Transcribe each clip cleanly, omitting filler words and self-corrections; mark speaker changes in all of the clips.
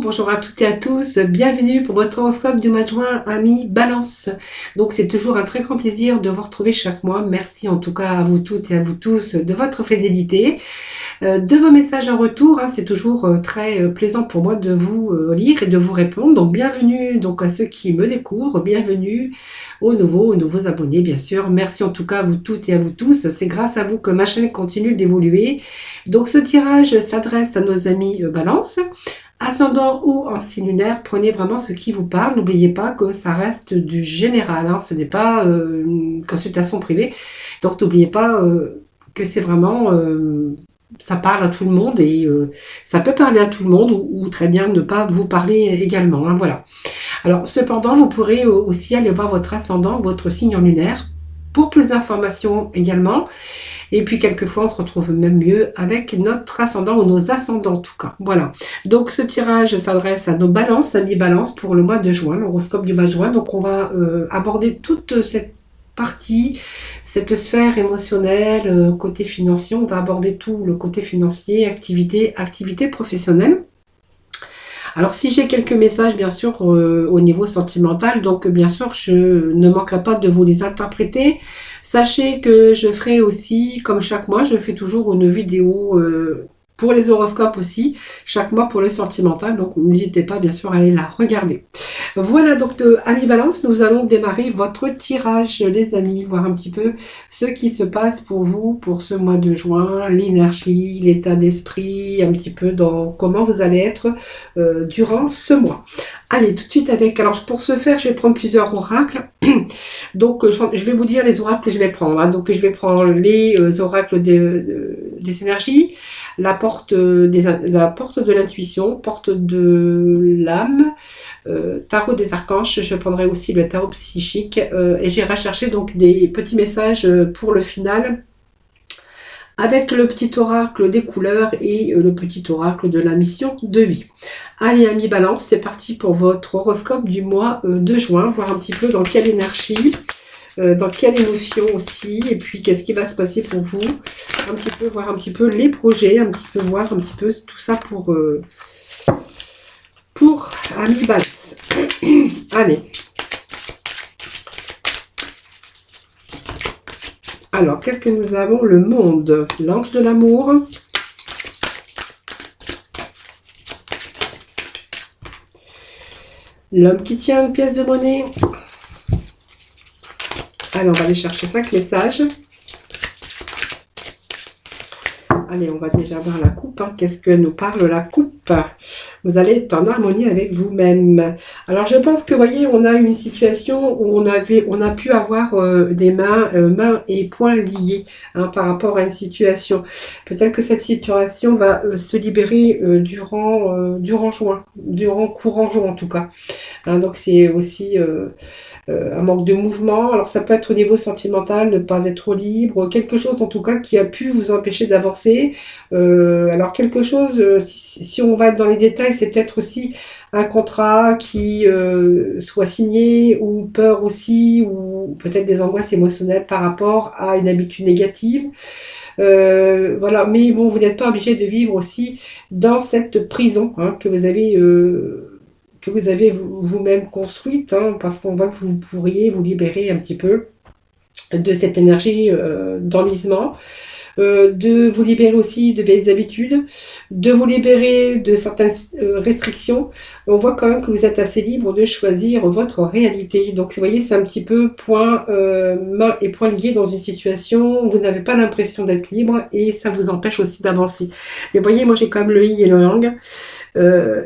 Speaker 1: bonjour à toutes et à tous, bienvenue pour votre horoscope du mois de juin, amis Balance. Donc c'est toujours un très grand plaisir de vous retrouver chaque mois. Merci en tout cas à vous toutes et à vous tous de votre fidélité, de vos messages en retour. C'est toujours très plaisant pour moi de vous lire et de vous répondre. Donc bienvenue donc à ceux qui me découvrent, bienvenue aux nouveaux abonnés bien sûr. Merci en tout cas à vous toutes et à vous tous. C'est grâce à vous que ma chaîne continue d'évoluer. Donc ce tirage s'adresse à nos amis Balance. Ascendant ou en signe lunaire, prenez vraiment ce qui vous parle. N'oubliez pas que ça reste du général. Ce n'est pas une consultation privée. Donc n'oubliez pas que c'est vraiment... ça parle à tout le monde et ça peut parler à tout le monde ou très bien ne pas vous parler également. Voilà. Alors cependant, vous pourrez aussi aller voir votre ascendant, votre signe en lunaire pour plus d'informations également. Et puis quelquefois on se retrouve même mieux avec notre ascendant ou nos ascendants en tout cas. Voilà. Donc ce tirage s'adresse à nos balances, amis balance pour le mois de juin, l'horoscope du mois de juin. Donc on va aborder toute cette partie, cette sphère émotionnelle, côté financier. On va aborder tout le côté financier, activité professionnelle. Alors si j'ai quelques messages bien sûr au niveau sentimental, donc bien sûr je ne manquerai pas de vous les interpréter. Sachez que je ferai aussi, comme chaque mois, je fais toujours une vidéo pour les horoscopes aussi, chaque mois pour le sentimental, donc n'hésitez pas bien sûr à aller la regarder. Voilà donc amis Balance, nous allons démarrer votre tirage les amis, voir un petit peu ce qui se passe pour vous pour ce mois de juin, l'énergie, l'état d'esprit, un petit peu dans comment vous allez être durant ce mois. Allez tout de suite avec, alors pour ce faire je vais prendre plusieurs oracles, donc je vais vous dire les oracles que je vais prendre, donc je vais prendre les oracles des énergies, la porte de l'intuition, porte de l'âme, tarot des archanges, je prendrai aussi le tarot psychique et j'irai chercher donc des petits messages pour le final avec le petit oracle des couleurs et le petit oracle de la mission de vie. Allez amis balance, c'est parti pour votre horoscope du mois de juin, voir un petit peu dans quelle énergie, dans quelle émotion aussi, et puis qu'est-ce qui va se passer pour vous, un petit peu voir un petit peu les projets, un petit peu voir un petit peu tout ça pour amis balance. Allez. Alors, qu'est-ce que nous avons? Le monde, l'ange de l'amour. L'homme qui tient une pièce de monnaie. Allez, on va aller chercher 5 messages. Allez, on va déjà voir la coupe. Qu'est-ce que nous parle la coupe? Vous allez être en harmonie avec vous-même. Alors, je pense que, vous voyez, on a une situation où on a pu avoir des mains et poings liés par rapport à une situation. Peut-être que cette situation va se libérer durant courant juin en tout cas. Donc, c'est aussi... un manque de mouvement, alors ça peut être au niveau sentimental, ne pas être libre, quelque chose en tout cas qui a pu vous empêcher d'avancer, alors quelque chose, si on va être dans les détails, c'est peut-être aussi un contrat qui soit signé, ou peur aussi, ou peut-être des angoisses émotionnelles par rapport à une habitude négative. Voilà, mais bon, vous n'êtes pas obligé de vivre aussi dans cette prison que vous avez vous-même construite, parce qu'on voit que vous pourriez vous libérer un petit peu de cette énergie d'enlisement, de vous libérer aussi de vieilles habitudes, de vous libérer de certaines restrictions. On voit quand même que vous êtes assez libre de choisir votre réalité. Donc vous voyez, c'est un petit peu main et point liés dans une situation où vous n'avez pas l'impression d'être libre et ça vous empêche aussi d'avancer. Mais vous voyez, moi j'ai quand même le yin et le yang,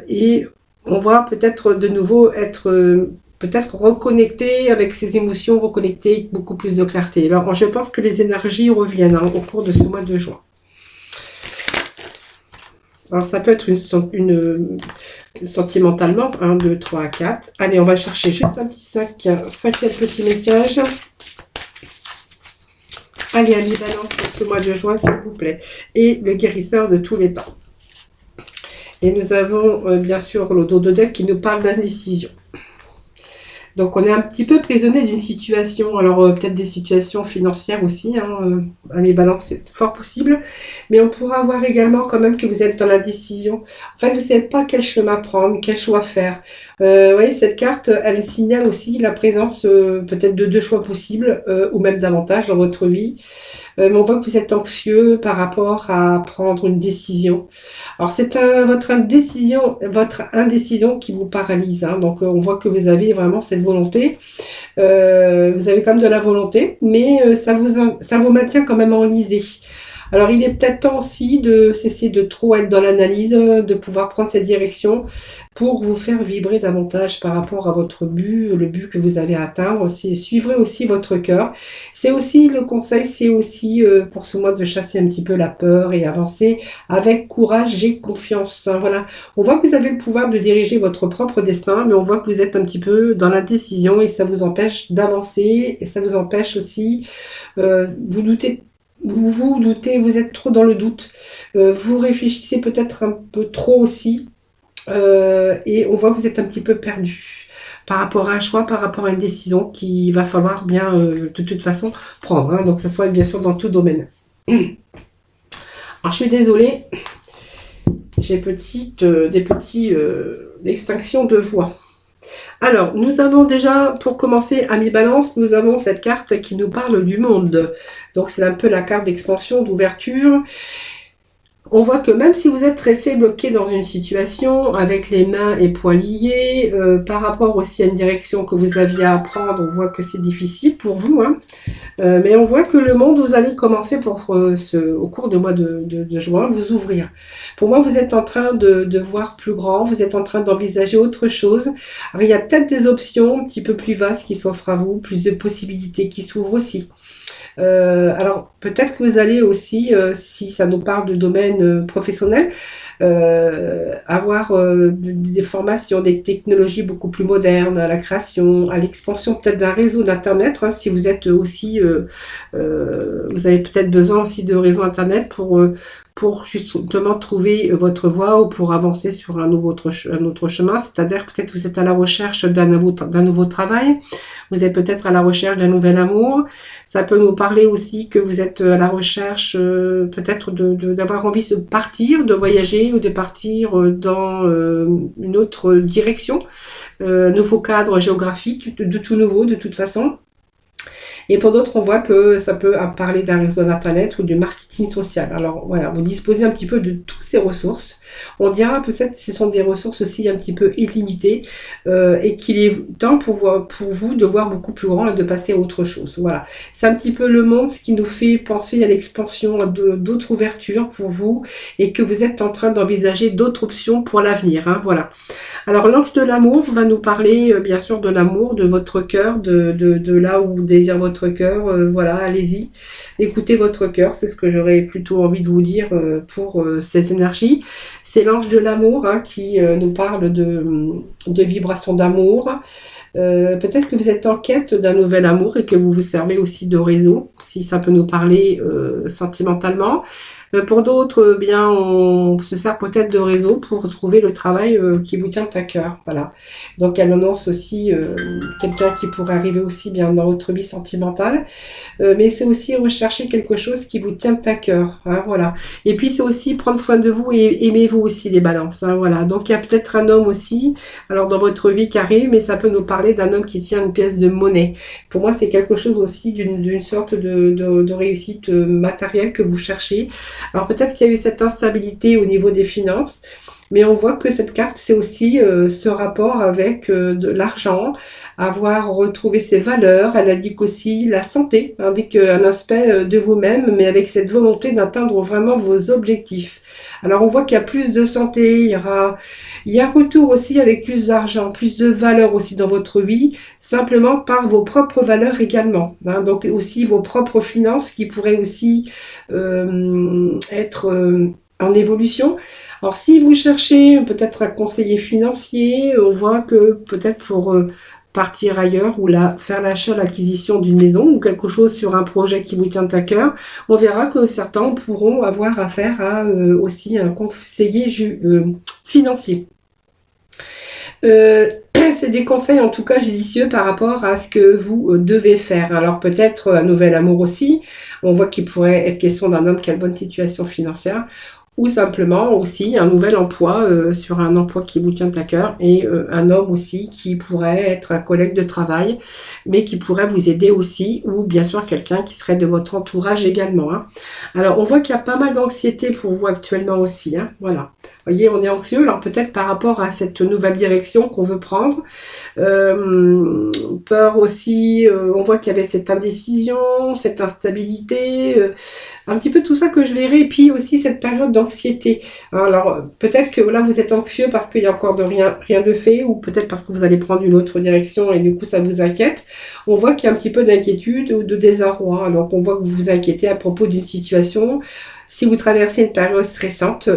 Speaker 1: et on va peut-être de nouveau être peut-être reconnecté avec ses émotions, reconnecté avec beaucoup plus de clarté. Alors, je pense que les énergies reviennent au cours de ce mois de juin. Alors, ça peut être une sentimentalement, 1, 2, 3, 4. Allez, on va chercher juste un petit 5e petit message. Allez, amis balance pour ce mois de juin, s'il vous plaît. Et le guérisseur de tous les temps. Et nous avons bien sûr le dos de deck qui nous parle d'indécision. Donc on est un petit peu prisonnier d'une situation, alors peut-être des situations financières aussi, hein, à mes balances c'est fort possible, mais on pourra voir également quand même que vous êtes dans la décision. En fait, vous ne savez pas quel chemin prendre, quel choix faire. Vous voyez, cette carte, elle signale aussi la présence peut-être de deux choix possibles, ou même davantage dans votre vie. Mais on voit que vous êtes anxieux par rapport à prendre une décision. Alors c'est votre indécision qui vous paralyse, hein. Donc on voit que vous avez vraiment cette volonté. Vous avez quand même de la volonté, mais ça vous maintient quand même enlisé. Alors il est peut-être temps aussi de cesser de trop être dans l'analyse, de pouvoir prendre cette direction pour vous faire vibrer davantage par rapport à votre but, le but que vous avez à atteindre. C'est suivrez aussi votre cœur. C'est aussi le conseil, c'est aussi pour ce mois de chasser un petit peu la peur et avancer avec courage et confiance, hein. Voilà, on voit que vous avez le pouvoir de diriger votre propre destin, mais on voit que vous êtes un petit peu dans la décision et ça vous empêche d'avancer et ça vous empêche aussi, vous doutez vous doutez, vous êtes trop dans le doute, vous réfléchissez peut-être un peu trop aussi, et on voit que vous êtes un petit peu perdu par rapport à un choix, par rapport à une décision qu'il va falloir bien de toute façon prendre, hein. Donc ça soit bien sûr dans tout domaine. Alors je suis désolée, j'ai des petites extinctions de voix. Alors, nous avons déjà, pour commencer, Ami Balance, nous avons cette carte qui nous parle du monde. Donc, c'est un peu la carte d'expansion, d'ouverture. On voit que même si vous êtes resté bloqué dans une situation avec les mains et poings liés, par rapport aussi à une direction que vous aviez à prendre, on voit que c'est difficile pour vous, hein. Mais on voit que le monde, vous allez commencer au cours du mois de juin, vous ouvrir. Pour moi, vous êtes en train de voir plus grand, vous êtes en train d'envisager autre chose. Alors, il y a peut-être des options un petit peu plus vastes qui s'offrent à vous, plus de possibilités qui s'ouvrent aussi. Alors, peut-être que vous allez aussi, si ça nous parle de domaine professionnel, avoir des formations, des technologies beaucoup plus modernes, à la création, à l'expansion peut-être d'un réseau d'internet, hein, si vous êtes aussi, vous avez peut-être besoin aussi de réseau internet pour justement trouver votre voie ou pour avancer sur un autre chemin, c'est-à-dire peut-être que vous êtes à la recherche d'un nouveau travail, vous êtes peut-être à la recherche d'un nouvel amour, ça peut nous parler aussi que vous êtes à la recherche peut-être d'avoir envie de partir, de voyager ou de partir dans une autre direction, nouveau cadre géographique, de tout nouveau de toute façon. Et pour d'autres, on voit que ça peut parler d'un réseau d'internet ou du marketing social. Alors voilà, vous disposez un petit peu de toutes ces ressources. On dira peut-être que ce sont des ressources aussi un petit peu illimitées et qu'il est temps pour vous de voir beaucoup plus grand et de passer à autre chose. Voilà, c'est un petit peu le monde, ce qui nous fait penser à l'expansion d'autres ouvertures pour vous et que vous êtes en train d'envisager d'autres options pour l'avenir, hein, voilà. Alors l'ange de l'amour va nous parler bien sûr de l'amour, de votre cœur, de là où désire votre cœur, voilà, allez-y, écoutez votre cœur, c'est ce que j'aurais plutôt envie de vous dire pour ces énergies. C'est l'ange de l'amour, hein, qui nous parle de vibrations d'amour. Peut-être que vous êtes en quête d'un nouvel amour et que vous vous servez aussi de réseau, si ça peut nous parler sentimentalement. Pour d'autres, bien, on se sert peut-être de réseau pour trouver le travail qui vous tient à cœur. Voilà. Donc, elle annonce aussi quelqu'un qui pourrait arriver aussi bien dans votre vie sentimentale. Mais c'est aussi rechercher quelque chose qui vous tient à cœur, hein, voilà. Et puis, c'est aussi prendre soin de vous et aimez-vous aussi les balances, hein, voilà. Donc, il y a peut-être un homme aussi, alors dans votre vie qui arrive, mais ça peut nous parler d'un homme qui tient une pièce de monnaie. Pour moi, c'est quelque chose aussi d'une sorte de réussite matérielle que vous cherchez. Alors peut-être qu'il y a eu cette instabilité au niveau des finances, mais on voit que cette carte, c'est aussi ce rapport avec de l'argent, avoir retrouvé ses valeurs. Elle indique aussi la santé, indique un aspect de vous-même, mais avec cette volonté d'atteindre vraiment vos objectifs. Alors on voit qu'il y a plus de santé, il y a retour aussi avec plus d'argent, plus de valeur aussi dans votre vie, simplement par vos propres valeurs également, hein, donc aussi vos propres finances qui pourraient aussi être en évolution. Alors si vous cherchez peut-être un conseiller financier, on voit que peut-être pour partir ailleurs ou faire l'achat, l'acquisition d'une maison ou quelque chose sur un projet qui vous tient à cœur, on verra que certains pourront avoir affaire à aussi un conseiller financier. c'est des conseils en tout cas judicieux par rapport à ce que vous devez faire. Alors peut-être un nouvel amour aussi. On voit qu'il pourrait être question d'un homme qui a une bonne situation financière. Ou simplement aussi un nouvel emploi sur un emploi qui vous tient à cœur et un homme aussi qui pourrait être un collègue de travail mais qui pourrait vous aider aussi ou bien sûr quelqu'un qui serait de votre entourage également. Hein. Alors on voit qu'il y a pas mal d'anxiété pour vous actuellement aussi. Hein. Voilà. Vous voyez, on est anxieux alors peut-être par rapport à cette nouvelle direction qu'on veut prendre. Peur aussi, on voit qu'il y avait cette indécision, cette instabilité, un petit peu tout ça que je verrai, et puis aussi cette période d'anxiété. Alors peut-être que là vous êtes anxieux parce qu'il y a encore rien de fait, ou peut-être parce que vous allez prendre une autre direction et du coup ça vous inquiète. On voit qu'il y a un petit peu d'inquiétude ou de désarroi, alors qu'on voit que vous vous inquiétez à propos d'une situation. Si vous traversez une période stressante,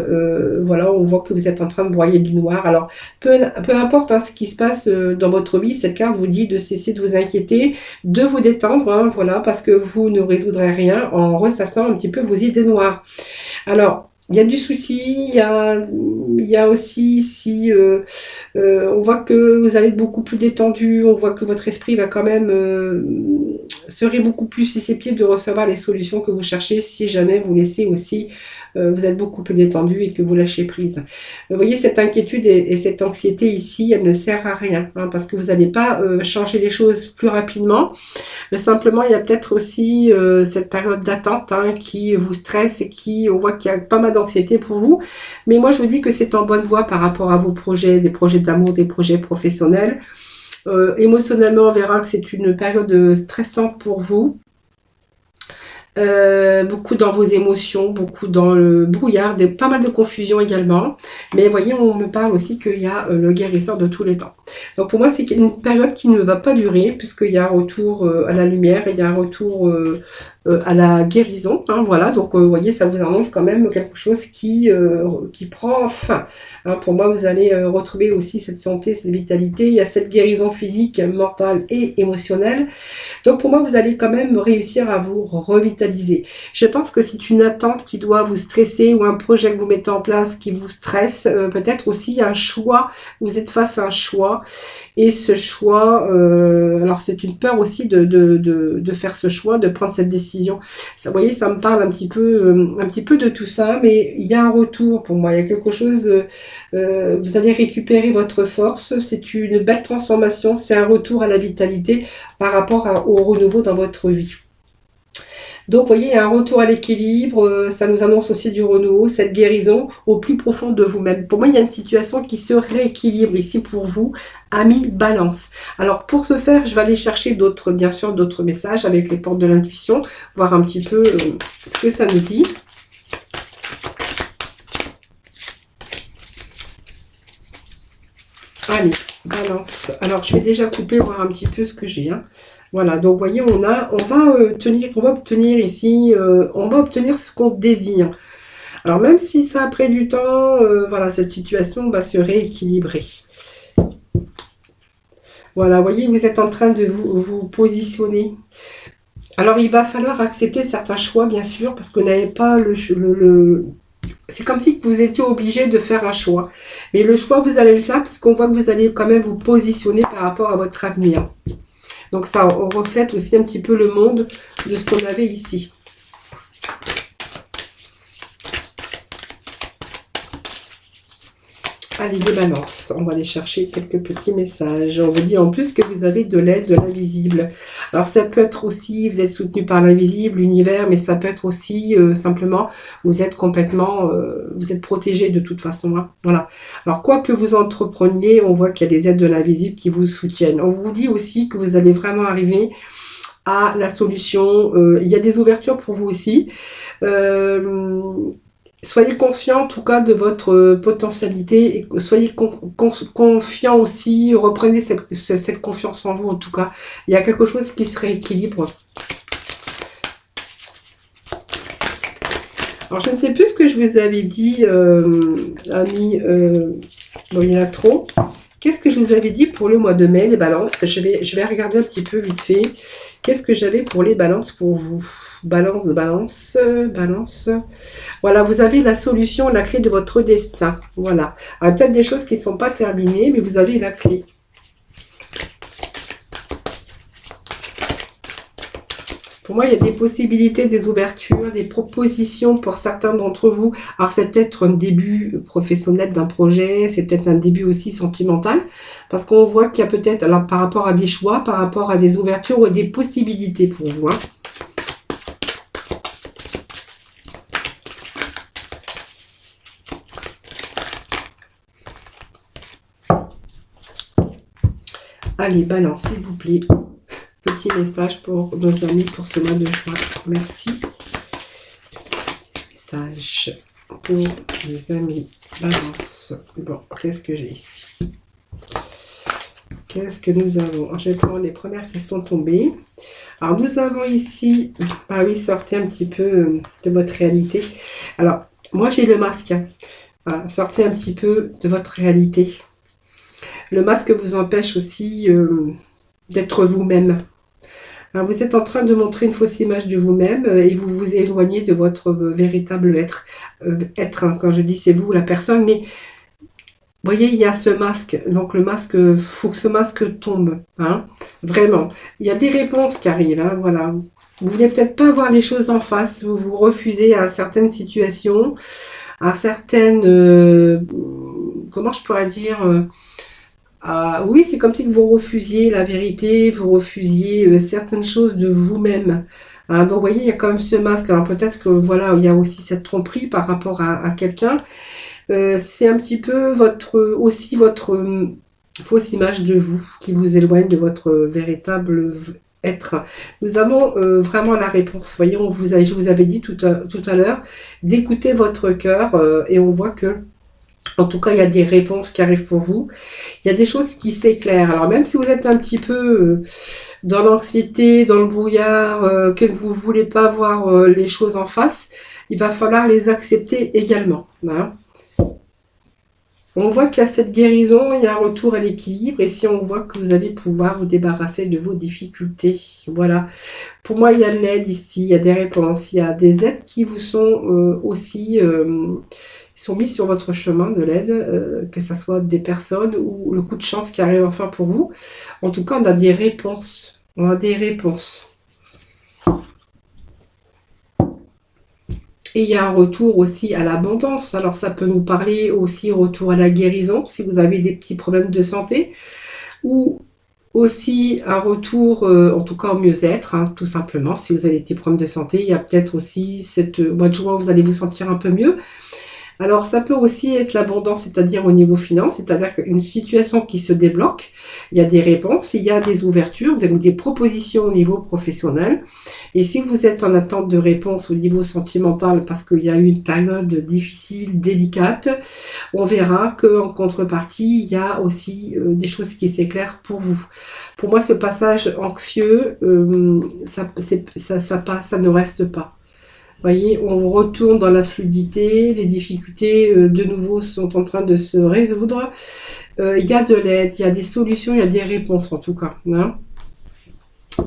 Speaker 1: voilà, on voit que vous êtes en train de broyer du noir. Alors, peu importe hein, ce qui se passe dans votre vie, cette carte vous dit de cesser de vous inquiéter, de vous détendre, hein, voilà, parce que vous ne résoudrez rien en ressassant un petit peu vos idées noires. Alors, il y a du souci, il y a aussi si on voit que vous allez être beaucoup plus détendu, on voit que votre esprit va quand même serait beaucoup plus susceptible de recevoir les solutions que vous cherchez si jamais vous laissez aussi, vous êtes beaucoup plus détendu et que vous lâchez prise. Vous voyez, cette inquiétude et cette anxiété ici, elle ne sert à rien, hein, parce que vous n'allez pas changer les choses plus rapidement. Mais simplement, il y a peut-être aussi cette période d'attente hein, qui vous stresse et qui, on voit qu'il y a pas mal d'anxiété pour vous. Mais moi, je vous dis que c'est en bonne voie par rapport à vos projets, des projets d'amour, des projets professionnels. Émotionnellement, on verra que c'est une période stressante pour vous. Beaucoup dans vos émotions, beaucoup dans le brouillard, pas mal de confusion également. Mais voyez, on me parle aussi qu'il y a le guérisseur de tous les temps. Donc pour moi, c'est une période qui ne va pas durer, puisqu'il y a un retour à la lumière, et il y a un retour à la guérison. Hein, voilà, donc vous voyez, ça vous annonce quand même quelque chose qui prend fin. Hein, pour moi, vous allez retrouver aussi cette santé, cette vitalité. Il y a cette guérison physique, mentale et émotionnelle. Donc pour moi, vous allez quand même réussir à vous revitaliser. Je pense que c'est une attente qui doit vous stresser ou un projet que vous mettez en place qui vous stresse. Peut-être aussi un choix. Vous êtes face à un choix. Et ce choix, alors c'est une peur aussi de faire ce choix, de prendre cette décision. Ça, vous voyez, ça me parle un petit peu de tout ça, mais il y a un retour pour moi. Il y a quelque chose, vous allez récupérer votre force. C'est une belle transformation. C'est un retour à la vitalité par rapport au renouveau dans votre vie. Donc, vous voyez, il y a un retour à l'équilibre, ça nous annonce aussi du renouveau, cette guérison au plus profond de vous-même. Pour moi, il y a une situation qui se rééquilibre ici pour vous, amis Balance. Alors, pour ce faire, je vais aller chercher bien sûr, d'autres messages avec les portes de l'intuition, voir un petit peu ce que ça nous dit. Allez, Balance. Alors, je vais déjà couper, voir un petit peu ce que j'ai, hein. Voilà, donc vous voyez, on va obtenir ici, on va obtenir ce qu'on désire. Alors même si ça a pris du temps, voilà, cette situation va se rééquilibrer. Voilà, vous voyez, vous êtes en train de vous positionner. Alors il va falloir accepter certains choix, bien sûr, parce que vous n'avez pas c'est comme si vous étiez obligé de faire un choix. Mais le choix, vous allez le faire, puisqu'on voit que vous allez quand même vous positionner par rapport à votre avenir. Donc ça reflète aussi un petit peu le monde de ce qu'on avait ici. Allez, les balances, on va aller chercher quelques petits messages. On vous dit en plus que vous avez de l'aide de l'invisible. Alors ça peut être aussi, vous êtes soutenu par l'invisible, l'univers, mais ça peut être aussi simplement, vous êtes complètement, vous êtes protégé de toute façon. Hein, voilà. Alors quoi que vous entrepreniez, on voit qu'il y a des aides de l'invisible qui vous soutiennent. On vous dit aussi que vous allez vraiment arriver à la solution. Il y a des ouvertures pour vous aussi. Soyez conscient en tout cas de votre potentialité et soyez confiant aussi, reprenez cette confiance en vous en tout cas. Il y a quelque chose qui se rééquilibre. Alors je ne sais plus ce que je vous avais dit, amis, bon il y en a trop. Qu'est-ce que je vous avais dit pour le mois de mai, les balances? Je vais regarder un petit peu vite fait. Qu'est-ce que j'avais pour les balances pour vous? Balance. Voilà, vous avez la solution, la clé de votre destin. Voilà. Alors, peut-être des choses qui ne sont pas terminées, mais vous avez la clé. Pour moi, il y a des possibilités, des ouvertures, des propositions pour certains d'entre vous. Alors, c'est peut-être un début professionnel d'un projet, c'est peut-être un début aussi sentimental, parce qu'on voit qu'il y a peut-être, alors par rapport à des choix, par rapport à des ouvertures ou des possibilités pour vous, hein. Allez, balance, s'il vous plaît. Petit message pour nos amis pour ce mois de juin. Merci. Message pour nos amis. Balance. Bon, qu'est-ce que j'ai ici? Qu'est-ce que nous avons? Je vais prendre les premières qui sont tombées. Alors, nous avons ici... Ah oui, sortez un petit peu de votre réalité. Alors, moi, j'ai le masque. Voilà, sortez un petit peu de votre réalité. Le masque vous empêche aussi d'être vous-même. Alors, vous êtes en train de montrer une fausse image de vous-même et vous vous éloignez de votre véritable être. Hein, quand je dis c'est vous, la personne, mais vous voyez, il y a ce masque. Donc le masque, il faut que ce masque tombe. Hein, vraiment. Il y a des réponses qui arrivent. Hein, voilà. Vous voulez peut-être pas voir les choses en face. Vous vous refusez à certaines situations, à certaines... comment je pourrais dire oui, c'est comme si vous refusiez la vérité, vous refusiez certaines choses de vous-même. Hein, donc, vous voyez, il y a quand même ce masque. Alors, peut-être que, voilà, il y a aussi cette tromperie par rapport à quelqu'un. C'est un petit peu aussi votre fausse image de vous qui vous éloigne de votre véritable être. Nous avons vraiment la réponse. Vous voyez, je vous avais dit tout à l'heure d'écouter votre cœur et on voit que en tout cas, il y a des réponses qui arrivent pour vous. Il y a des choses qui s'éclairent. Alors, même si vous êtes un petit peu dans l'anxiété, dans le brouillard, que vous ne voulez pas voir les choses en face, il va falloir les accepter également. Hein. On voit qu'il y a cette guérison, il y a un retour à l'équilibre. Et si on voit que vous allez pouvoir vous débarrasser de vos difficultés. Voilà. Pour moi, il y a de l'aide ici, il y a des réponses, il y a des aides qui vous sont aussi... sont mis sur votre chemin de l'aide, que ce soit des personnes ou le coup de chance qui arrive enfin pour vous. En tout cas, on a des réponses. On a des réponses. Et il y a un retour aussi à l'abondance. Alors, ça peut nous parler aussi retour à la guérison, si vous avez des petits problèmes de santé. Ou aussi un retour, en tout cas au mieux-être, hein, tout simplement. Si vous avez des petits problèmes de santé, il y a peut-être aussi cette mois de juin, vous allez vous sentir un peu mieux. Alors, ça peut aussi être l'abondance, c'est-à-dire au niveau finance, c'est-à-dire qu'une situation qui se débloque, il y a des réponses, il y a des ouvertures, donc des propositions au niveau professionnel. Et si vous êtes en attente de réponse au niveau sentimental, parce qu'il y a eu une période difficile, délicate, on verra qu'en contrepartie, il y a aussi des choses qui s'éclairent pour vous. Pour moi, ce passage anxieux, ça passe, ça ne reste pas. Voyez, on retourne dans la fluidité, les difficultés de nouveau sont en train de se résoudre. Il y a de l'aide, il y a des solutions, il y a des réponses en tout cas. Hein.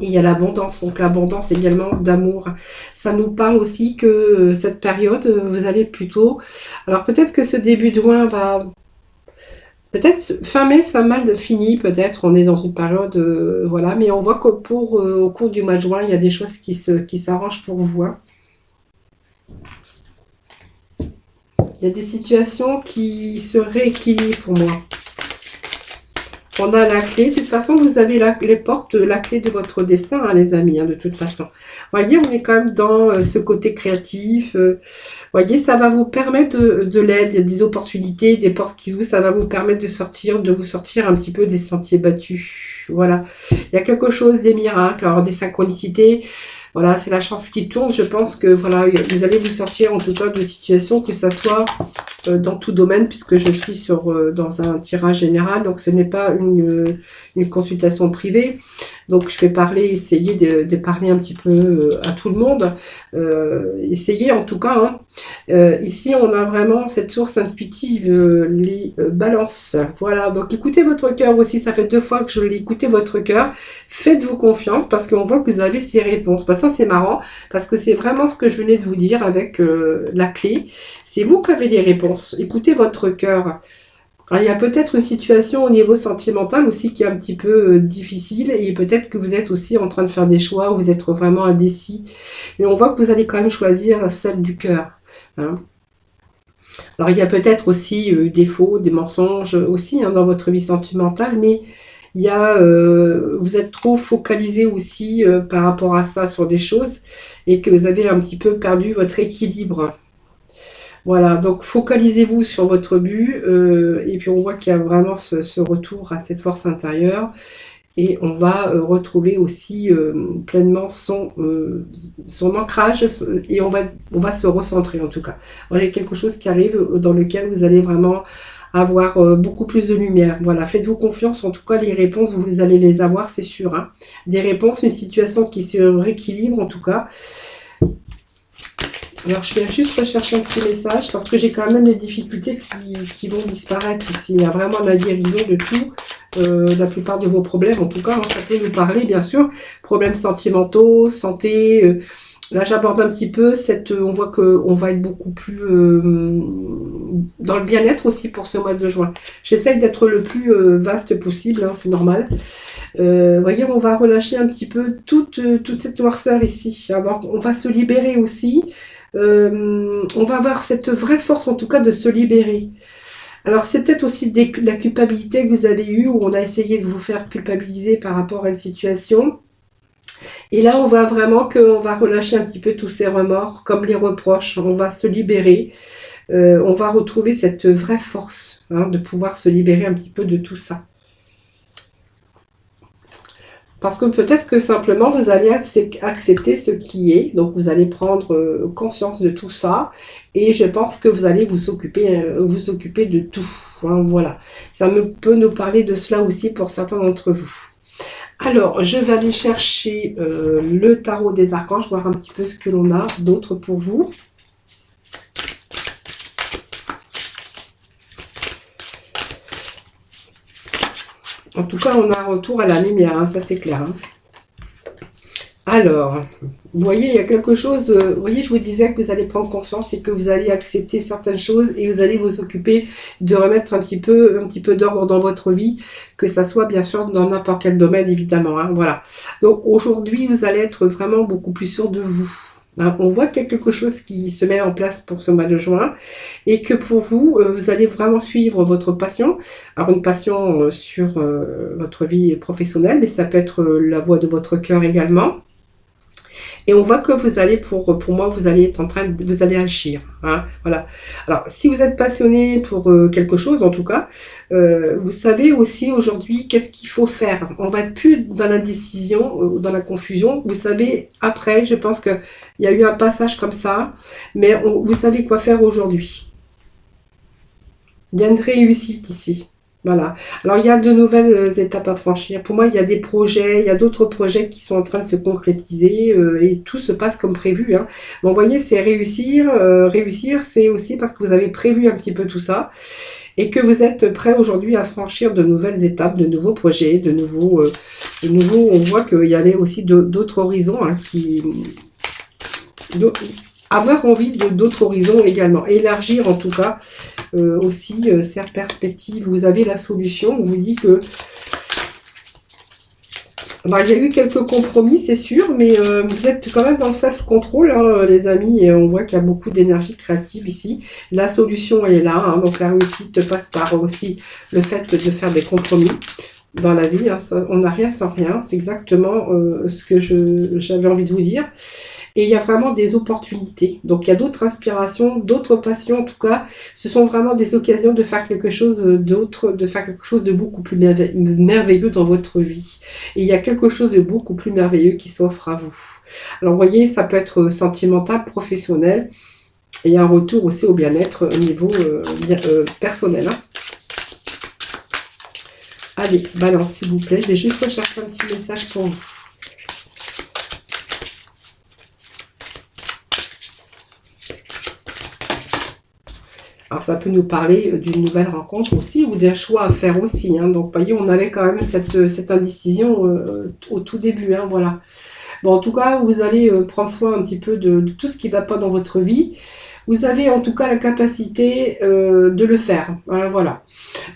Speaker 1: Et il y a l'abondance, donc l'abondance également d'amour. Ça nous parle aussi que cette période, vous allez plutôt... Alors peut-être que ce début de juin va... Peut-être fin mai, ça a mal fini, peut-être, on est dans une période... voilà, mais on voit que au cours du mois de juin, il y a des choses qui s'arrangent pour vous. Hein. Il y a des situations qui se rééquilibrent pour moi. On a la clé. De toute façon, vous avez les portes, la clé de votre destin, hein, les amis, hein, de toute façon. Voyez, on est quand même dans ce côté créatif. Voyez, ça va vous permettre de l'aide, des opportunités, des portes qui s'ouvrent. Ça va vous permettre de vous sortir un petit peu des sentiers battus. Voilà. Il y a quelque chose, des miracles, alors des synchronicités. Voilà, c'est la chance qui tourne. Je pense que voilà, vous allez vous sortir en tout cas de situations, que ça soit dans tout domaine, puisque je suis dans un tirage général, donc ce n'est pas une consultation privée. Donc je vais essayer de parler un petit peu à tout le monde. Essayez en tout cas. Hein. Ici, on a vraiment cette source intuitive, les balances. Voilà, donc écoutez votre cœur aussi. Ça fait 2 fois que je l'ai écouté, votre cœur. Faites-vous confiance parce qu'on voit que vous avez ces réponses. Bah, ça, c'est marrant parce que c'est vraiment ce que je venais de vous dire avec la clé. C'est vous qui avez les réponses. Écoutez votre cœur. Alors, il y a peut-être une situation au niveau sentimental aussi qui est un petit peu difficile et peut-être que vous êtes aussi en train de faire des choix où vous êtes vraiment indécis. Mais on voit que vous allez quand même choisir celle du cœur, hein. Alors il y a peut-être aussi des faux, des mensonges aussi hein, dans votre vie sentimentale, mais il y a, vous êtes trop focalisé aussi par rapport à ça sur des choses et que vous avez un petit peu perdu votre équilibre. Voilà, donc focalisez-vous sur votre but et puis on voit qu'il y a vraiment ce retour à cette force intérieure et on va retrouver aussi pleinement son ancrage et on va se recentrer en tout cas. Voilà quelque chose qui arrive dans lequel vous allez vraiment avoir beaucoup plus de lumière. Voilà, faites-vous confiance, en tout cas les réponses, vous allez les avoir, c'est sûr, hein. Des réponses, une situation qui se rééquilibre en tout cas. Alors, je viens juste rechercher un petit message parce que j'ai quand même les difficultés qui vont disparaître ici. Il y a vraiment la guérison de tout, la plupart de vos problèmes. En tout cas, hein, ça peut nous parler, bien sûr. Problèmes sentimentaux, santé. Là, j'aborde un petit peu on voit qu'on va être beaucoup plus dans le bien-être aussi pour ce mois de juin. J'essaye d'être le plus vaste possible, hein, c'est normal. Voyez, on va relâcher un petit peu toute cette noirceur ici. Hein. Donc, on va se libérer aussi. On va avoir cette vraie force en tout cas de se libérer. Alors c'est peut-être aussi la culpabilité que vous avez eue où on a essayé de vous faire culpabiliser par rapport à une situation. Et là on voit vraiment qu'on va relâcher un petit peu tous ces remords, comme les reproches, on va se libérer. On va retrouver cette vraie force hein, de pouvoir se libérer un petit peu de tout ça. Parce que peut-être que simplement vous allez accepter ce qui est, donc vous allez prendre conscience de tout ça, et je pense que vous allez vous occuper de tout. Hein, voilà, peut nous parler de cela aussi pour certains d'entre vous. Alors, je vais aller chercher le tarot des archanges, voir un petit peu ce que l'on a d'autre pour vous. En tout cas, on a un retour à la lumière, hein, ça c'est clair. Hein. Alors, vous voyez, il y a quelque chose, vous voyez, je vous disais que vous allez prendre conscience et que vous allez accepter certaines choses et vous allez vous occuper de remettre un petit peu d'ordre dans votre vie, que ça soit bien sûr dans n'importe quel domaine, évidemment. Hein, voilà. Donc aujourd'hui, vous allez être vraiment beaucoup plus sûr de vous. Hein, on voit qu'il y a quelque chose qui se met en place pour ce mois de juin et que pour vous, vous allez vraiment suivre votre passion. Alors une passion sur votre vie professionnelle, mais ça peut être la voix de votre cœur également. Et on voit que vous allez, pour moi, vous allez être en train de, vous allez agir. Hein, voilà. Alors, si vous êtes passionné pour quelque chose, en tout cas, vous savez aussi aujourd'hui qu'est-ce qu'il faut faire. On va être plus dans l'indécision, dans la confusion. Vous savez, après, je pense qu'il y a eu un passage comme ça, mais vous savez quoi faire aujourd'hui. Il y a une réussite ici. Voilà. Alors, il y a de nouvelles étapes à franchir. Pour moi, il y a des projets, il y a d'autres projets qui sont en train de se concrétiser et tout se passe comme prévu. Hein. Bon, vous voyez, c'est réussir. Réussir, c'est aussi parce que vous avez prévu un petit peu tout ça et que vous êtes prêt aujourd'hui à franchir de nouvelles étapes, de nouveaux projets, de nouveaux, on voit qu'il y avait aussi d'autres horizons hein, avoir envie d'autres horizons également, élargir en tout cas aussi cette perspective. Vous avez la solution, on vous dit que alors, il y a eu quelques compromis, c'est sûr, mais vous êtes quand même dans le self-control, hein, les amis, et on voit qu'il y a beaucoup d'énergie créative ici. La solution, elle est là, hein, donc la réussite passe par aussi le fait de faire des compromis dans la vie. Hein, ça, on n'a rien sans rien, c'est exactement ce que j'avais envie de vous dire. Et il y a vraiment des opportunités. Donc il y a d'autres inspirations, d'autres passions en tout cas. Ce sont vraiment des occasions de faire quelque chose d'autre, de faire quelque chose de beaucoup plus merveilleux dans votre vie. Et il y a quelque chose de beaucoup plus merveilleux qui s'offre à vous. Alors vous voyez, ça peut être sentimental, professionnel. Et un retour aussi au bien-être au niveau personnel. Hein. Allez, balance s'il vous plaît. Je vais juste rechercher un petit message pour vous. Alors ça peut nous parler d'une nouvelle rencontre aussi ou d'un choix à faire aussi. Hein. Donc vous voyez, on avait quand même cette indécision au tout début. Hein, voilà. Bon, en tout cas, vous allez prendre soin un petit peu de tout ce qui ne va pas dans votre vie. Vous avez en tout cas la capacité de le faire. Hein, voilà.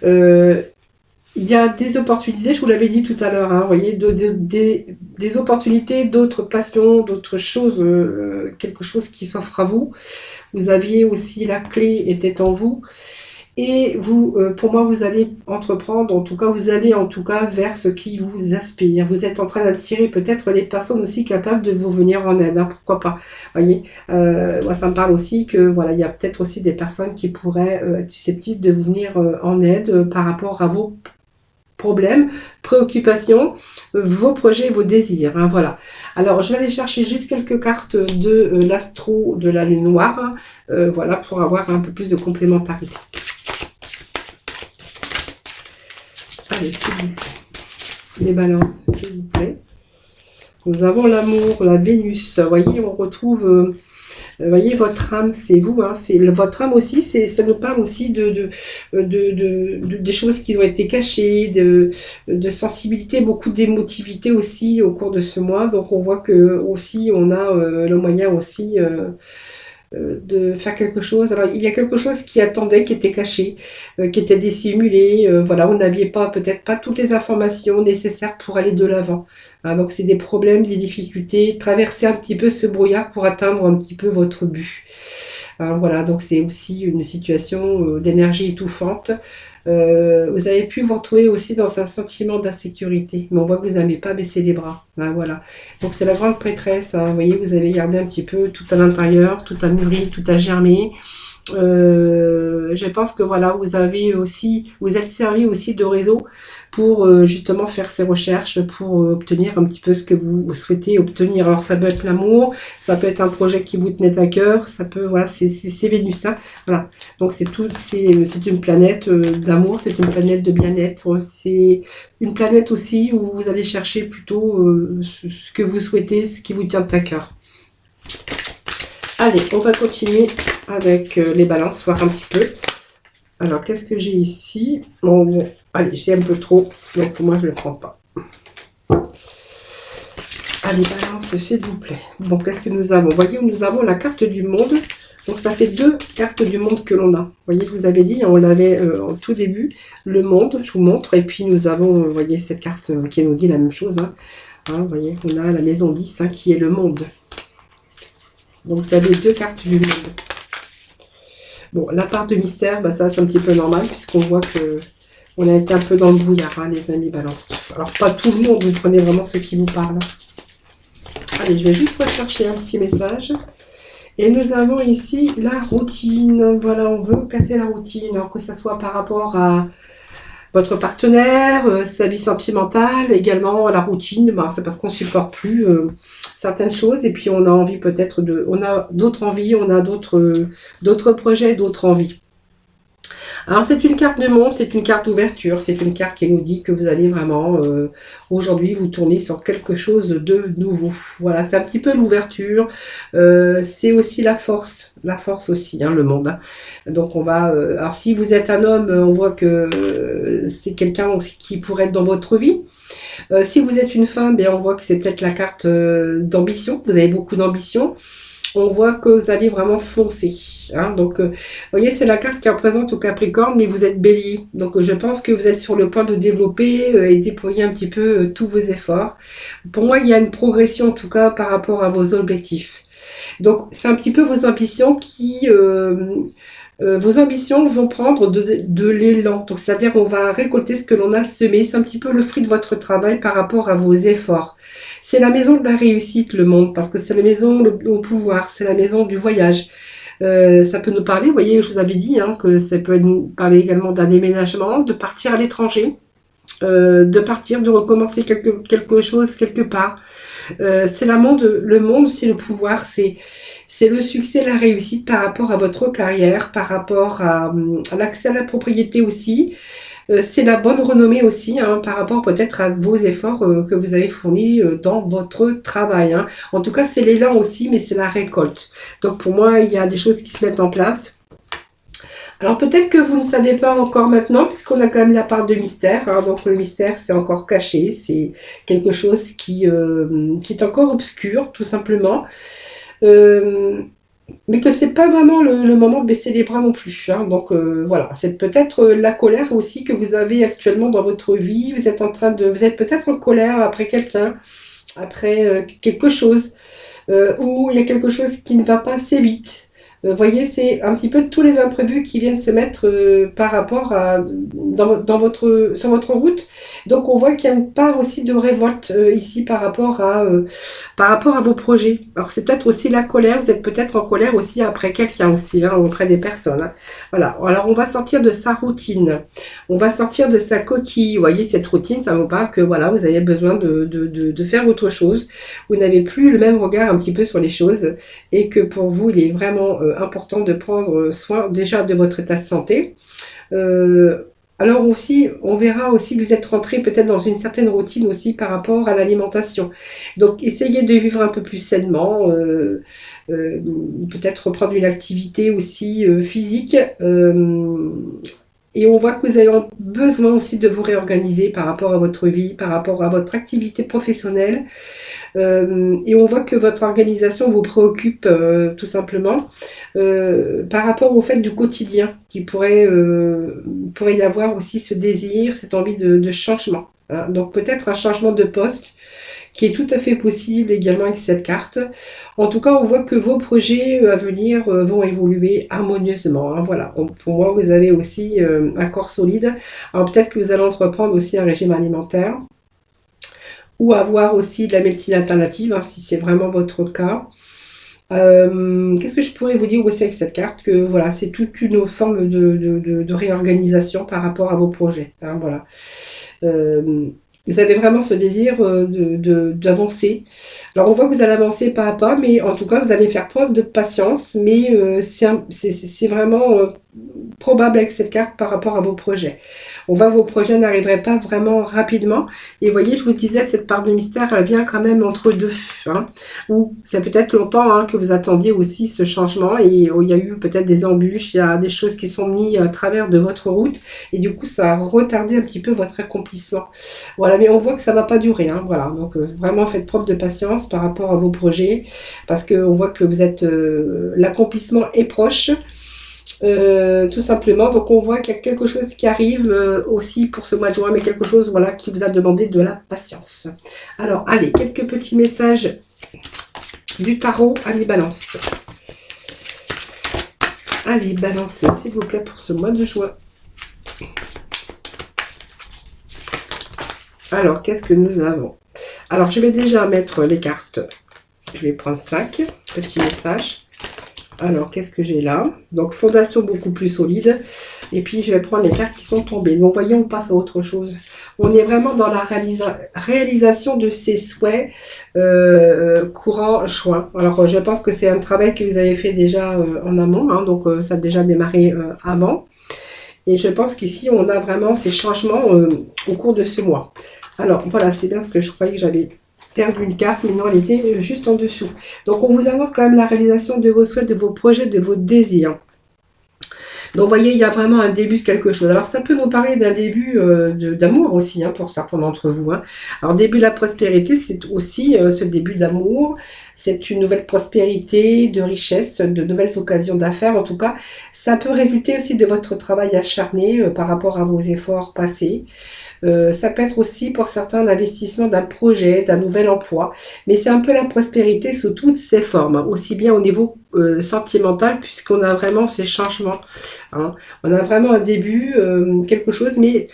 Speaker 1: Euh, il y a des opportunités, je vous l'avais dit tout à l'heure, hein, vous voyez, des opportunités, d'autres passions, d'autres choses, quelque chose qui s'offre à vous. Vous aviez aussi la clé était en vous. Et vous, pour moi, vous allez entreprendre, en tout cas, vous allez en tout cas vers ce qui vous inspire. Vous êtes en train d'attirer peut-être les personnes aussi capables de vous venir en aide, hein, pourquoi pas. Voyez, moi ça me parle aussi que voilà, il y a peut-être aussi des personnes qui pourraient être susceptibles de vous venir en aide par rapport à vos problèmes, préoccupations, vos projets, vos désirs. Hein, voilà. Alors, je vais aller chercher juste quelques cartes de l'astro de la lune noire, hein, voilà, pour avoir un peu plus de complémentarité. Allez, s'il vous plaît. Les balances, s'il vous plaît. Nous avons l'amour, la Vénus. Vous voyez, on retrouve... vous voyez, votre âme, c'est vous. Hein, votre âme aussi, ça nous parle aussi des choses qui ont été cachées, de sensibilité, beaucoup d'émotivité aussi au cours de ce mois. Donc, on voit que aussi, on a le moyen aussi... de faire quelque chose. Alors, il y a quelque chose qui attendait, qui était caché, qui était dissimulé. Voilà, on n'avait pas, peut-être pas toutes les informations nécessaires pour aller de l'avant. Hein, donc, c'est des problèmes, des difficultés, traverser un petit peu ce brouillard pour atteindre un petit peu votre but. Hein, voilà, donc c'est aussi une situation d'énergie étouffante. Vous avez pu vous retrouver aussi dans un sentiment d'insécurité, mais on voit que vous n'avez pas baissé les bras. Ben, voilà. Donc c'est la grande prêtresse. Hein. Vous voyez, vous avez gardé un petit peu tout à l'intérieur, tout a mûri, tout a germé. Je pense que voilà, vous êtes servi aussi de réseau pour justement faire ces recherches, pour obtenir un petit peu ce que vous souhaitez obtenir. Alors ça peut être l'amour, ça peut être un projet qui vous tenait à cœur, ça peut, voilà, c'est Vénus, hein, voilà. Donc c'est une planète d'amour, c'est une planète de bien-être, c'est une planète aussi où vous allez chercher plutôt ce que vous souhaitez, ce qui vous tient à cœur. Allez, on va continuer avec les balances, voir un petit peu. Alors, qu'est-ce que j'ai ici? Bon, allez, j'ai un peu trop, donc moi, je ne le prends pas. Allez, balance, s'il vous plaît. Bon, qu'est-ce que nous avons? Vous voyez, nous avons la carte du monde. Donc, ça fait 2 cartes du monde que l'on a. Vous voyez, je vous avais dit, on l'avait en tout début, le monde, je vous montre. Et puis, nous avons, vous voyez, cette carte qui nous dit la même chose. Hein. Hein, vous voyez, on a la maison 10, hein, qui est le monde. Donc, vous avez 2 cartes du monde. Bon, la part de mystère, bah ça, c'est un petit peu normal, puisqu'on voit que on a été un peu dans le brouillard, hein, les amis balance. Alors, pas tout le monde, vous prenez vraiment ce qui vous parle. Allez, je vais juste rechercher un petit message. Et nous avons ici la routine. Voilà, on veut casser la routine, alors que ce soit par rapport à votre partenaire, sa vie sentimentale, également la routine, bah, c'est parce qu'on supporte plus certaines choses et puis on a envie peut-être on a d'autres envies, on a d'autres projets, d'autres envies. Alors c'est une carte de monde, c'est une carte d'ouverture, c'est une carte qui nous dit que vous allez vraiment aujourd'hui vous tourner sur quelque chose de nouveau. Voilà, c'est un petit peu l'ouverture, c'est aussi la force aussi, hein, le monde. Hein. Donc on va, alors si vous êtes un homme, on voit que c'est quelqu'un qui pourrait être dans votre vie. Si vous êtes une femme, ben, on voit que c'est peut-être la carte d'ambition, vous avez beaucoup d'ambition. On voit que vous allez vraiment foncer. Hein, donc, vous voyez, c'est la carte qui représente au Capricorne, mais vous êtes Bélier. Donc, je pense que vous êtes sur le point de développer et déployer un petit peu tous vos efforts. Pour moi, il y a une progression, en tout cas, par rapport à vos objectifs. Donc, c'est un petit peu vos ambitions qui... vos ambitions vont prendre de l'élan. Donc, c'est-à-dire on va récolter ce que l'on a semé. C'est un petit peu le fruit de votre travail par rapport à vos efforts. C'est la maison de la réussite, le monde, parce que c'est la maison au pouvoir, c'est la maison du voyage. Ça peut nous parler, vous voyez, je vous avais dit hein, que ça peut nous parler également d'un déménagement, de partir à l'étranger, de partir, de recommencer quelque chose quelque part. C'est le monde, c'est le pouvoir, c'est le succès, la réussite par rapport à votre carrière, par rapport à l'accès à la propriété aussi. C'est la bonne renommée aussi, hein, par rapport peut-être à vos efforts que vous avez fournis dans votre travail. Hein. En tout cas, c'est l'élan aussi, mais c'est la récolte. Donc pour moi, il y a des choses qui se mettent en place. Alors peut-être que vous ne savez pas encore maintenant, puisqu'on a quand même la part de mystère. Hein, donc le mystère, c'est encore caché, c'est quelque chose qui est encore obscur, tout simplement. mais que c'est pas vraiment le moment de baisser les bras non plus, hein. Donc voilà, c'est peut-être la colère aussi que vous avez actuellement dans votre vie. Vous êtes peut-être en colère après quelqu'un, après quelque chose, ou il y a quelque chose qui ne va pas assez vite. Voyez, c'est un petit peu tous les imprévus qui viennent se mettre par rapport à sur votre route. Donc on voit qu'il y a une part aussi de révolte ici par rapport à vos projets. Alors c'est peut-être aussi la colère, vous êtes peut-être en colère aussi après quelqu'un aussi, hein, auprès des personnes, hein. Voilà, alors on va sortir de sa routine, on va sortir de sa coquille. Vous voyez, cette routine, ça vous parle que voilà, vous avez besoin de faire autre chose. Vous n'avez plus le même regard un petit peu sur les choses et que pour vous, il est vraiment important de prendre soin déjà de votre état de santé. Euh, alors aussi, on verra aussi que vous êtes rentré peut-être dans une certaine routine aussi par rapport à l'alimentation. Donc, essayez de vivre un peu plus sainement, euh, peut-être reprendre une activité aussi physique. Et on voit que vous avez besoin aussi de vous réorganiser par rapport à votre vie, par rapport à votre activité professionnelle. Et on voit que votre organisation vous préoccupe tout simplement par rapport au fait du quotidien, qui pourrait y avoir aussi ce désir, cette envie de changement, hein. Donc peut-être un changement de poste qui est tout à fait possible également avec cette carte. En tout cas, on voit que vos projets à venir vont évoluer harmonieusement, hein. Voilà. Donc, pour moi, vous avez aussi un corps solide. Alors peut-être que vous allez entreprendre aussi un régime alimentaire ou avoir aussi de la médecine alternative, hein, si c'est vraiment votre cas. Qu'est-ce que je pourrais vous dire aussi avec cette carte? Que voilà, c'est toute une forme de réorganisation par rapport à vos projets, hein, voilà. Euh, Vous avez vraiment ce désir d'avancer. Alors on voit que vous allez avancer pas à pas, mais en tout cas vous allez faire preuve de patience, mais c'est vraiment probable avec cette carte par rapport à vos projets. On voit que vos projets n'arriveraient pas vraiment rapidement. Et vous voyez, je vous disais, cette part de mystère, elle vient quand même entre deux, hein. Ou c'est peut-être longtemps hein, que vous attendiez aussi ce changement et il y a eu peut-être des embûches, il y a des choses qui sont mises à travers de votre route et du coup ça a retardé un petit peu votre accomplissement. Voilà, mais on voit que ça va pas durer, hein, voilà. Donc vraiment faites preuve de patience par rapport à vos projets parce qu'on voit que vous êtes l'accomplissement est proche. Tout simplement, donc on voit qu'il y a quelque chose qui arrive aussi pour ce mois de juin, mais quelque chose voilà, qui vous a demandé de la patience. Alors, allez, quelques petits messages du tarot à les balances. Allez, balance, s'il vous plaît, pour ce mois de juin. Alors, qu'est-ce que nous avons? Alors, je vais déjà mettre les cartes. Je vais prendre 5 petits messages. Alors, qu'est-ce que j'ai là? Donc, fondation beaucoup plus solide. Et puis, je vais prendre les cartes qui sont tombées. Donc, voyons, on passe à autre chose. On est vraiment dans la réalisation de ses souhaits courant juin. Alors, je pense que c'est un travail que vous avez fait déjà en amont. Hein, donc, ça a déjà démarré avant. Et je pense qu'ici, on a vraiment ces changements au cours de ce mois. Alors, voilà, c'est bien ce que je croyais que j'avais perdu une carte, mais non, elle était juste en dessous. Donc, on vous annonce quand même la réalisation de vos souhaits, de vos projets, de vos désirs. Donc, vous voyez, il y a vraiment un début de quelque chose. Alors, ça peut nous parler d'un début d'amour aussi, hein, pour certains d'entre vous, hein. Alors, début de la prospérité, c'est aussi ce début d'amour. C'est une nouvelle prospérité, de richesse, de nouvelles occasions d'affaires. En tout cas, ça peut résulter aussi de votre travail acharné par rapport à vos efforts passés. Ça peut être aussi pour certains l'investissement d'un projet, d'un nouvel emploi. Mais c'est un peu la prospérité sous toutes ses formes, hein, aussi bien au niveau sentimental, puisqu'on a vraiment ces changements, hein. On a vraiment un début, quelque chose, mais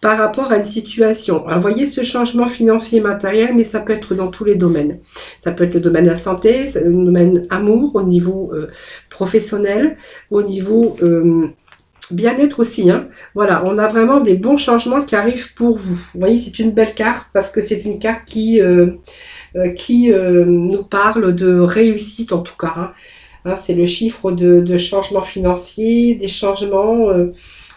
Speaker 1: par rapport à une situation. Alors, voyez ce changement financier et matériel, mais ça peut être dans tous les domaines. Ça peut être le domaine de la santé, le domaine amour, au niveau professionnel, au niveau bien-être aussi, hein. Voilà, on a vraiment des bons changements qui arrivent pour vous. Vous voyez, c'est une belle carte parce que c'est une carte qui nous parle de réussite en tout cas, hein. Hein, c'est le chiffre de changements financiers, des changements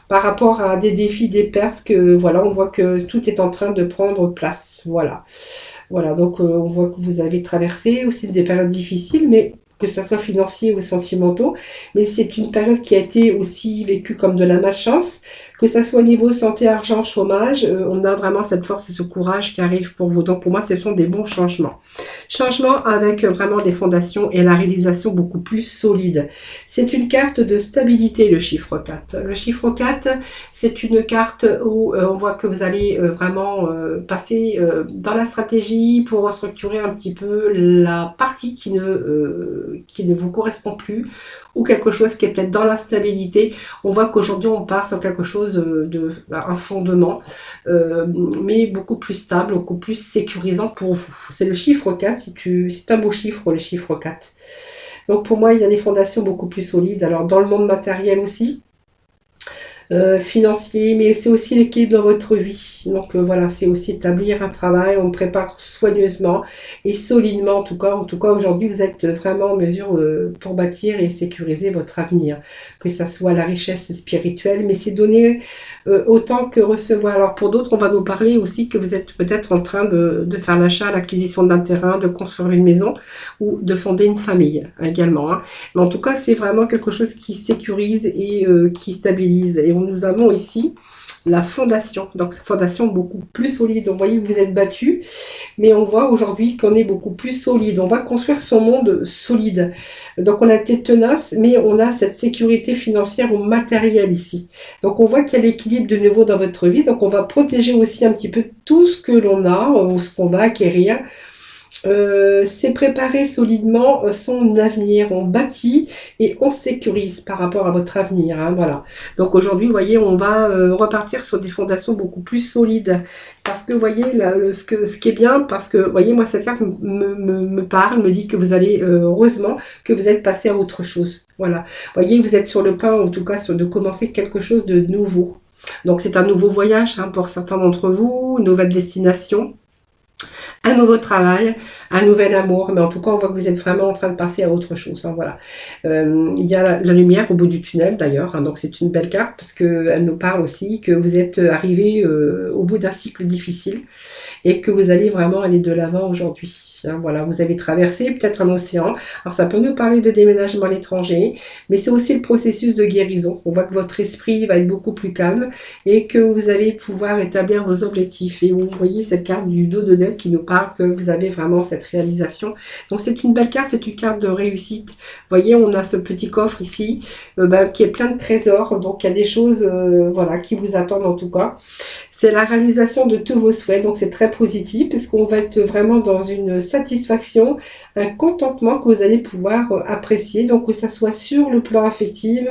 Speaker 1: par rapport à des défis, des pertes, que voilà, on voit que tout est en train de prendre place. Voilà. Voilà, donc on voit que vous avez traversé aussi des périodes difficiles, mais que ce soit financier ou sentimentaux, mais c'est une période qui a été aussi vécue comme de la malchance, que ça soit niveau santé, argent, chômage, on a vraiment cette force et ce courage qui arrive pour vous. Donc pour moi, ce sont des bons changements. Changements avec vraiment des fondations et la réalisation beaucoup plus solide. C'est une carte de stabilité, le chiffre 4. Le chiffre 4, c'est une carte où on voit que vous allez vraiment passer dans la stratégie pour restructurer un petit peu la partie qui ne vous correspond plus, ou quelque chose qui est peut-être dans l'instabilité. On voit qu'aujourd'hui on part sur quelque chose un fondement, mais beaucoup plus stable, beaucoup plus sécurisant pour vous. C'est le chiffre 4, c'est un beau chiffre, le chiffre 4. Donc pour moi, il y a des fondations beaucoup plus solides. Alors dans le monde matériel aussi, financier, mais c'est aussi l'équilibre dans votre vie. Donc voilà, c'est aussi établir un travail, on prépare soigneusement et solidement, en tout cas aujourd'hui, vous êtes vraiment en mesure pour bâtir et sécuriser votre avenir, que ça soit la richesse spirituelle, mais c'est donner autant que recevoir. Alors pour d'autres, on va nous parler aussi que vous êtes peut-être en train de faire l'achat, l'acquisition d'un terrain, de construire une maison ou de fonder une famille également. Hein. Mais en tout cas, c'est vraiment quelque chose qui sécurise et qui stabilise. Et nous avons ici la fondation. Donc, fondation beaucoup plus solide. On voyait que vous êtes battu, mais on voit aujourd'hui qu'on est beaucoup plus solide. On va construire son monde solide. Donc, on a été tenace, mais on a cette sécurité financière ou matérielle ici. Donc, on voit qu'il y a l'équilibre de nouveau dans votre vie. Donc, on va protéger aussi un petit peu tout ce que l'on a, ou ce qu'on va acquérir. C'est préparer solidement son avenir, on bâtit et on sécurise par rapport à votre avenir, hein, voilà. Donc aujourd'hui, vous voyez, on va repartir sur des fondations beaucoup plus solides, parce que vous voyez, là, ce qui est bien, parce que, vous voyez, moi, cette carte me parle, me dit que vous allez, heureusement, que vous êtes passé à autre chose, voilà. Vous voyez, vous êtes sur le point, en tout cas, de commencer quelque chose de nouveau. Donc c'est un nouveau voyage, hein, pour certains d'entre vous, une nouvelle destination, un nouveau travail, un nouvel amour, mais en tout cas on voit que vous êtes vraiment en train de passer à autre chose, hein, voilà. Il y a la lumière au bout du tunnel d'ailleurs, hein, donc c'est une belle carte parce qu'elle nous parle aussi que vous êtes arrivé au bout d'un cycle difficile et que vous allez vraiment aller de l'avant aujourd'hui, hein, voilà. Vous avez traversé peut-être un océan, alors ça peut nous parler de déménagement à l'étranger, mais c'est aussi le processus de guérison. On voit que votre esprit va être beaucoup plus calme et que vous allez pouvoir établir vos objectifs, et vous voyez cette carte du dos de deck qui nous parle que vous avez vraiment cette réalisation. Donc c'est une belle carte, c'est une carte de réussite. Vous voyez, on a ce petit coffre ici qui est plein de trésors, donc il y a des choses voilà, qui vous attendent en tout cas. C'est la réalisation de tous vos souhaits, donc c'est très positif parce qu'on va être vraiment dans une satisfaction, un contentement que vous allez pouvoir apprécier, donc que ça soit sur le plan affectif.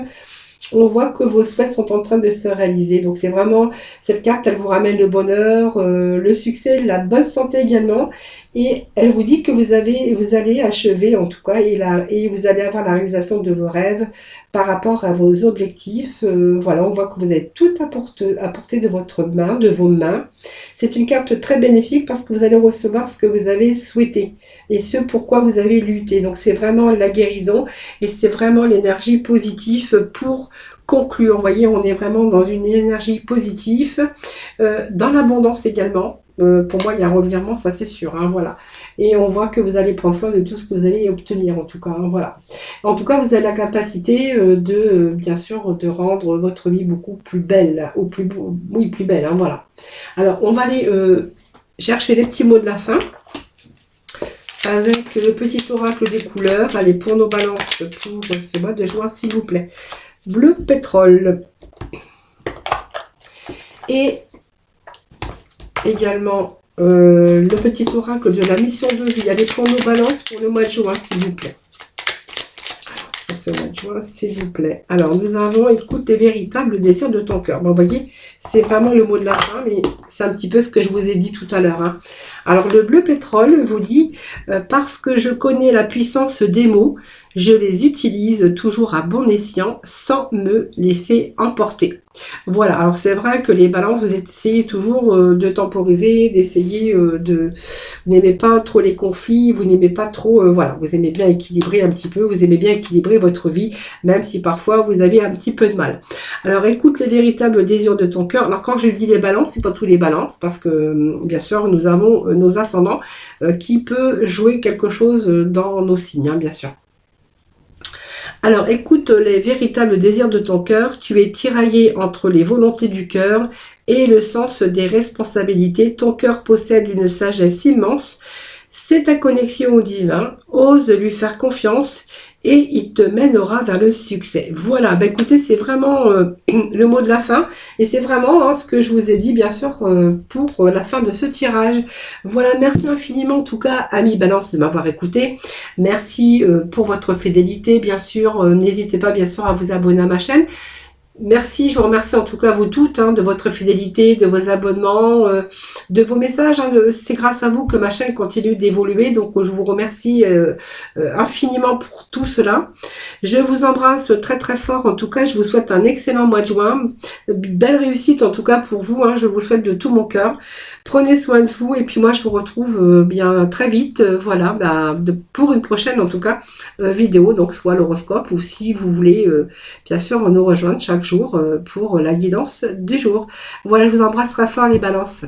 Speaker 1: On voit que vos souhaits sont en train de se réaliser. Donc c'est vraiment, cette carte, elle vous ramène le bonheur, le succès, la bonne santé également. Et elle vous dit que vous allez achever en tout cas, et vous allez avoir la réalisation de vos rêves par rapport à vos objectifs. Voilà, on voit que vous avez tout à portée de votre main, de vos mains. C'est une carte très bénéfique parce que vous allez recevoir ce que vous avez souhaité et ce pourquoi vous avez lutté. Donc c'est vraiment la guérison et c'est vraiment l'énergie positive pour conclure. Vous voyez, on est vraiment dans une énergie positive, dans l'abondance également. Pour moi, il y a un revirement, ça c'est sûr, hein, voilà. Et on voit que vous allez prendre soin de tout ce que vous allez obtenir, en tout cas, hein, voilà. En tout cas, vous avez la capacité bien sûr, de rendre votre vie beaucoup plus belle, ou plus belle, hein, voilà. Alors, on va aller chercher les petits mots de la fin, avec le petit oracle des couleurs. Allez, pour nos balances, pour ce mois de juin, s'il vous plaît. Bleu pétrole. Et également le petit oracle de la mission de vie. Allez, pour nos balances pour le mois de juin, s'il vous plaît. Pour ce mois de juin, s'il vous plaît. Alors, nous avons, écoute, les véritables désirs de ton cœur. Bon, vous voyez, c'est vraiment le mot de la fin, mais c'est un petit peu ce que je vous ai dit tout à l'heure, hein. Alors, le bleu pétrole vous dit, parce que je connais la puissance des mots, je les utilise toujours à bon escient sans me laisser emporter. Voilà, alors c'est vrai que les balances, vous essayez toujours de temporiser, d'essayer de... Vous n'aimez pas trop les conflits, vous n'aimez pas trop... voilà, vous aimez bien équilibrer un petit peu, vous aimez bien équilibrer votre vie, même si parfois vous avez un petit peu de mal. Alors écoute les véritables désirs de ton cœur. Alors quand je dis les balances, c'est pas tous les balances, parce que bien sûr nous avons nos ascendants qui peut jouer quelque chose dans nos signes, hein, bien sûr. Alors écoute les véritables désirs de ton cœur, tu es tiraillé entre les volontés du cœur et le sens des responsabilités. Ton cœur possède une sagesse immense, c'est ta connexion au divin, ose lui faire confiance et il te mènera vers le succès. Voilà, bah écoutez, c'est vraiment le mot de la fin et c'est vraiment ce que je vous ai dit bien sûr pour la fin de ce tirage. Voilà, merci infiniment en tout cas, amis Balance, de m'avoir écouté. Merci pour votre fidélité, bien sûr. N'hésitez pas bien sûr à vous abonner à ma chaîne. Merci, je vous remercie en tout cas vous toutes de votre fidélité, de vos abonnements, de vos messages. C'est grâce à vous que ma chaîne continue d'évoluer, donc je vous remercie infiniment pour tout cela. Je vous embrasse très très fort. En tout cas, je vous souhaite un excellent mois de juin. Belle réussite en tout cas pour vous. Je vous le souhaite de tout mon cœur. Prenez soin de vous et puis moi je vous retrouve bien très vite. Voilà, pour une prochaine en tout cas vidéo, donc soit l'horoscope ou si vous voulez bien sûr nous rejoindre chaque jour pour la guidance du jour. Voilà, je vous embrasse très fort les balances.